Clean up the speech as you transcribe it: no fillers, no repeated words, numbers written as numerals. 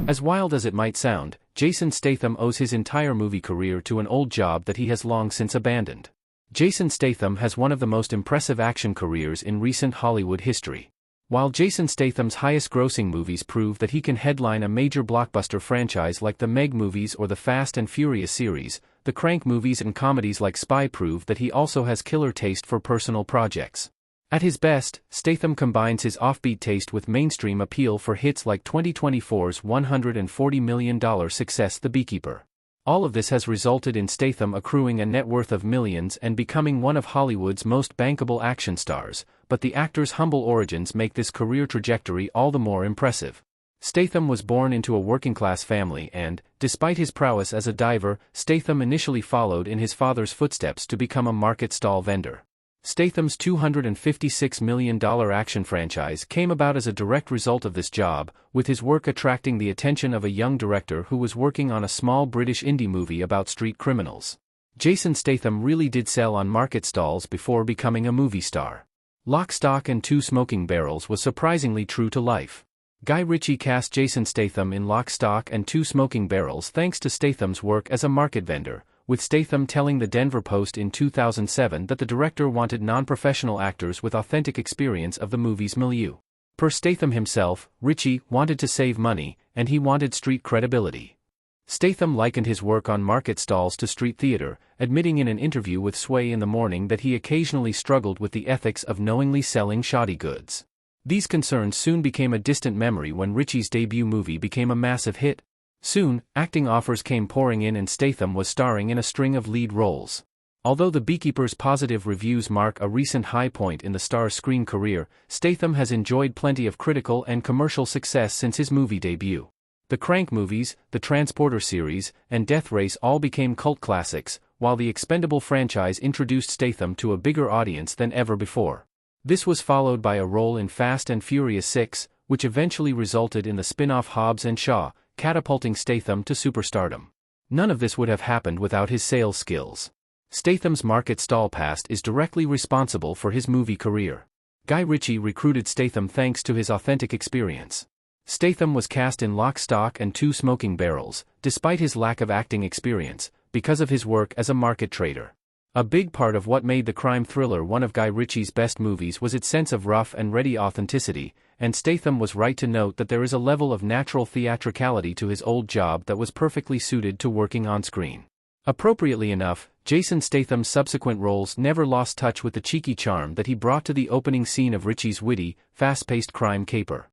As wild as it might sound, Jason Statham owes his entire movie career to an old job that he has long since abandoned. Jason Statham has one of the most impressive action careers in recent Hollywood history. While Jason Statham's highest-grossing movies prove that he can headline a major blockbuster franchise like the Meg movies or the Fast and Furious series, the Crank movies and comedies like Spy prove that he also has killer taste for personal projects. At his best, Statham combines his offbeat taste with mainstream appeal for hits like 2024's $140 million success The Beekeeper. All of this has resulted in Statham accruing a net worth of millions and becoming one of Hollywood's most bankable action stars, but the actor's humble origins make this career trajectory all the more impressive. Statham was born into a working-class family and, despite his prowess as a diver, Statham initially followed in his father's footsteps to become a market stall vendor. Statham's $256 million action franchise came about as a direct result of this job, with his work attracting the attention of a young director who was working on a small British indie movie about street criminals. Jason Statham really did sell on market stalls before becoming a movie star. Lock, Stock and Two Smoking Barrels was surprisingly true to life. Guy Ritchie cast Jason Statham in Lock, Stock and Two Smoking Barrels thanks to Statham's work as a market vendor, with Statham telling the Denver Post in 2007 that the director wanted non-professional actors with authentic experience of the movie's milieu. Per Statham himself, Ritchie wanted to save money, and he wanted street credibility. Statham likened his work on market stalls to street theater, admitting in an interview with Sway in the Morning that he occasionally struggled with the ethics of knowingly selling shoddy goods. These concerns soon became a distant memory when Ritchie's debut movie became a massive hit. Soon, acting offers came pouring in and Statham was starring in a string of lead roles. Although The Beekeeper's positive reviews mark a recent high point in the star's screen career, Statham has enjoyed plenty of critical and commercial success since his movie debut. The Crank movies, the Transporter series, and Death Race all became cult classics, while the Expendable franchise introduced Statham to a bigger audience than ever before. This was followed by a role in Fast and Furious 6, which eventually resulted in the spin-off Hobbs and Shaw, catapulting Statham to superstardom. None of this would have happened without his sales skills. Statham's market stall past is directly responsible for his movie career. Guy Ritchie recruited Statham thanks to his authentic experience. Statham was cast in Lock, Stock and Two Smoking Barrels, despite his lack of acting experience, because of his work as a market trader. A big part of what made the crime thriller one of Guy Ritchie's best movies was its sense of rough and ready authenticity, and Statham was right to note that there is a level of natural theatricality to his old job that was perfectly suited to working on screen. Appropriately enough, Jason Statham's subsequent roles never lost touch with the cheeky charm that he brought to the opening scene of Ritchie's witty, fast-paced crime caper.